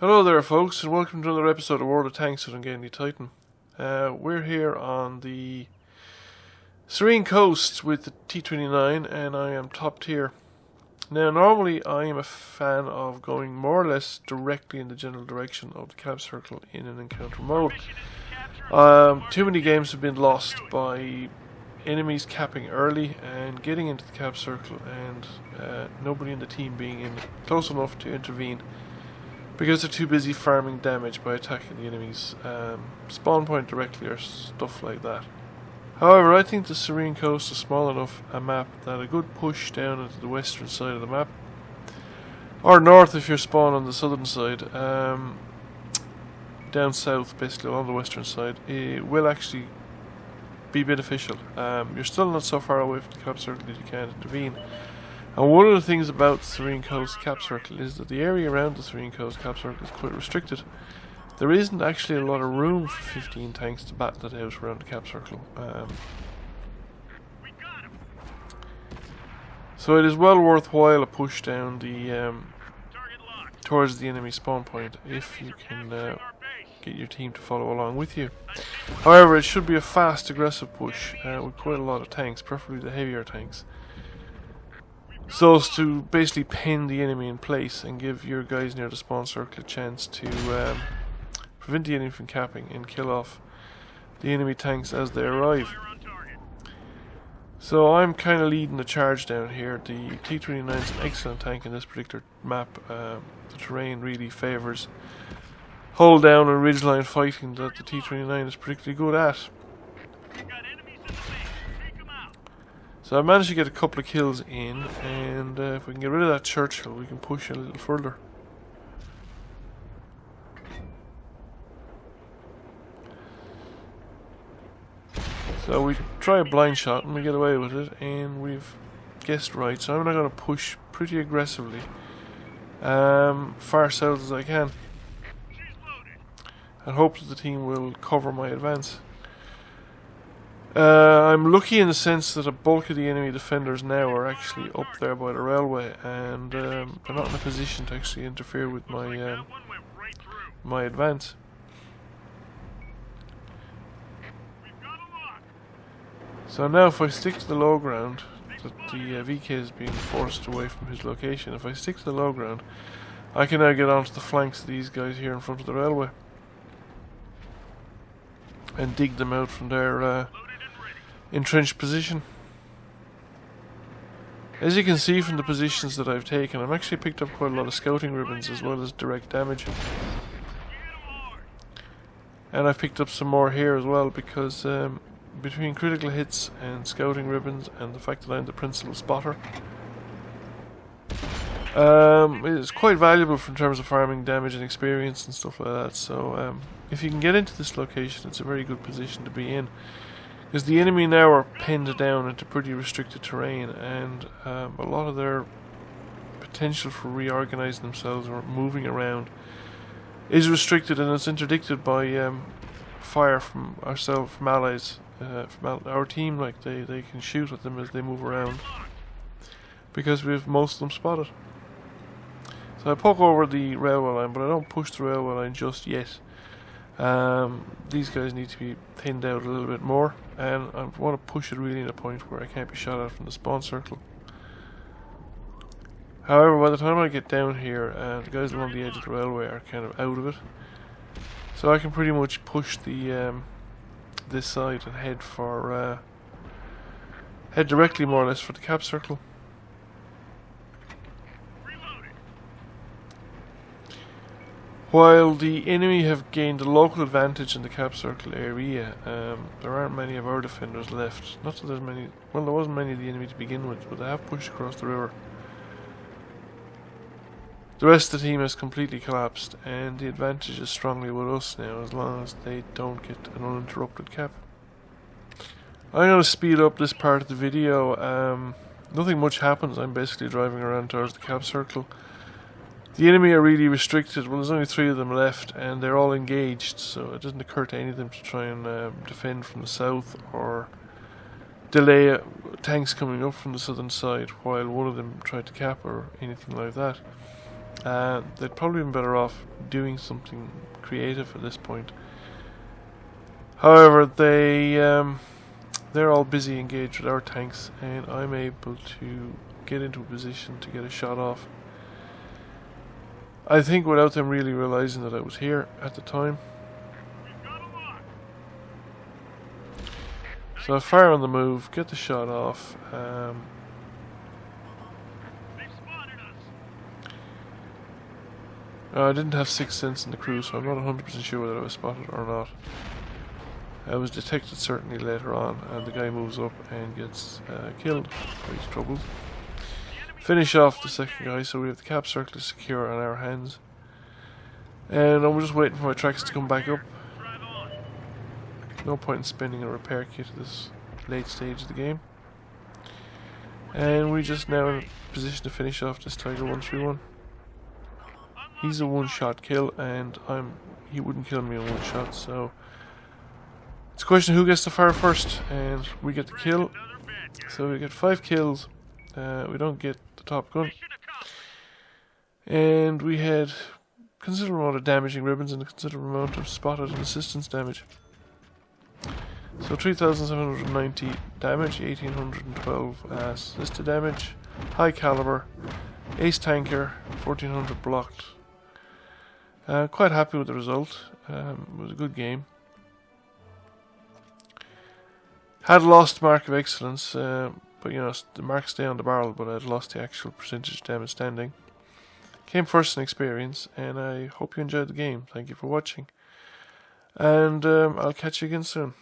Hello there folks, and welcome to another episode of World of Tanks with Ungainly Titan. We're here on the Serene Coast with the T-29 and I am top tier. Now normally I am a fan of going more or less directly in the general direction of the cap circle in an encounter mode. Too many games have been lost by enemies capping early and getting into the cap circle and nobody in the team being close enough to intervene, because they're too busy farming damage by attacking the enemy's spawn point directly or stuff like that. However, I think the Serene Coast is small enough a map that a good push down into the western side of the map, or north if you're spawned on the southern side, down south basically on the western side, it will actually be beneficial. You're still not so far away from the cap circle that you can't intervene. And one of the things about the Serene Coast cap circle is that the area around the Serene Coast cap circle is quite restricted. There isn't actually a lot of room for 15 tanks to battle it out around the cap circle. So it is well worthwhile a push down the towards the enemy spawn point if you can get your team to follow along with you. However, it should be a fast, aggressive push with quite a lot of tanks, preferably the heavier tanks, so as to basically pin the enemy in place and give your guys near the spawn circle a chance to prevent the enemy from capping and kill off the enemy tanks as they arrive. So I'm kind of leading the charge down here. The T-29 is an excellent tank in this particular map. The terrain really favours hold down and ridgeline fighting that the T-29 is particularly good at. So I managed to get a couple of kills in, and if we can get rid of that Churchill, we can push a little further. So we try a blind shot and we get away with it, and we've guessed right. So I'm now going to push pretty aggressively, far south as I can, and hope that the team will cover my advance. I'm lucky in the sense that a bulk of the enemy defenders now are actually up there by the railway, and they're not in a position to actually interfere with my my advance. So now if I stick to the low ground, that the VK is being forced away from his location, if I stick to the low ground, I can now get onto the flanks of these guys here in front of the railway and dig them out from their entrenched position. As you can see from the positions that I've taken, I've actually picked up quite a lot of scouting ribbons as well as direct damage. And I've picked up some more here as well, because between critical hits and scouting ribbons and the fact that I'm the principal spotter, it's quite valuable in terms of farming damage and experience and stuff like that. So if you can get into this location, it's a very good position to be in, because the enemy now are pinned down into pretty restricted terrain, and a lot of their potential for reorganizing themselves or moving around is restricted, and it's interdicted by fire from ourselves, from allies, from our team. Like they can shoot at them as they move around, because we have most of them spotted. So I poke over the railway line, but I don't push the railway line just yet. These guys need to be thinned out a little bit more, and I want to push it really in a point where I can't be shot at from the spawn circle. However, by the time I get down here, the guys along the edge of the railway are kind of out of it, so I can pretty much push the this side and head for head directly more or less for the cap circle. While the enemy have gained a local advantage in the cap circle area, there aren't many of our defenders left. Not that there's many, well, there wasn't many of the enemy to begin with, but they have pushed across the river. The rest of the team has completely collapsed, and the advantage is strongly with us now, as long as they don't get an uninterrupted cap. I'm going to speed up this part of the video. Nothing much happens. I'm basically driving around towards the cap circle. The enemy are really restricted. Well, there's only 3 of them left, and they're all engaged, so it doesn't occur to any of them to try and defend from the south or delay tanks coming up from the southern side while one of them tried to cap or anything like that. They'd probably been better off doing something creative at this point. However, they're all busy engaged with our tanks, and I'm able to get into a position to get a shot off. I think without them really realizing that I was here at the time. So I fire on the move, get the shot off. I didn't have Sixth Sense in the crew, so I'm not 100% sure whether I was spotted or not. I was detected certainly later on, and the guy moves up and gets killed by his troubles. Finish off the second guy, so we have the cap circle secure on our hands. And I'm just waiting for my tracks to come back up. No point in spending a repair kit at this late stage of the game. And we just now in a position to finish off this Tiger 131. He's a one-shot kill, and he wouldn't kill me in one shot, so it's a question of who gets to fire first, and we get the kill. So we get 5 kills. We don't get the top gun, and we had considerable amount of damaging ribbons and a considerable amount of spotted and assistance damage. So 3,790 damage, 1,812 assisted damage, high caliber, ace tanker, 1,400 blocked. Quite happy with the result. It was a good game. Had lost mark of excellence, but you know, the marks stay on the barrel, but I'd lost the actual percentage damage standing. Came first in experience, and I hope you enjoyed the game. Thank you for watching, and I'll catch you again soon.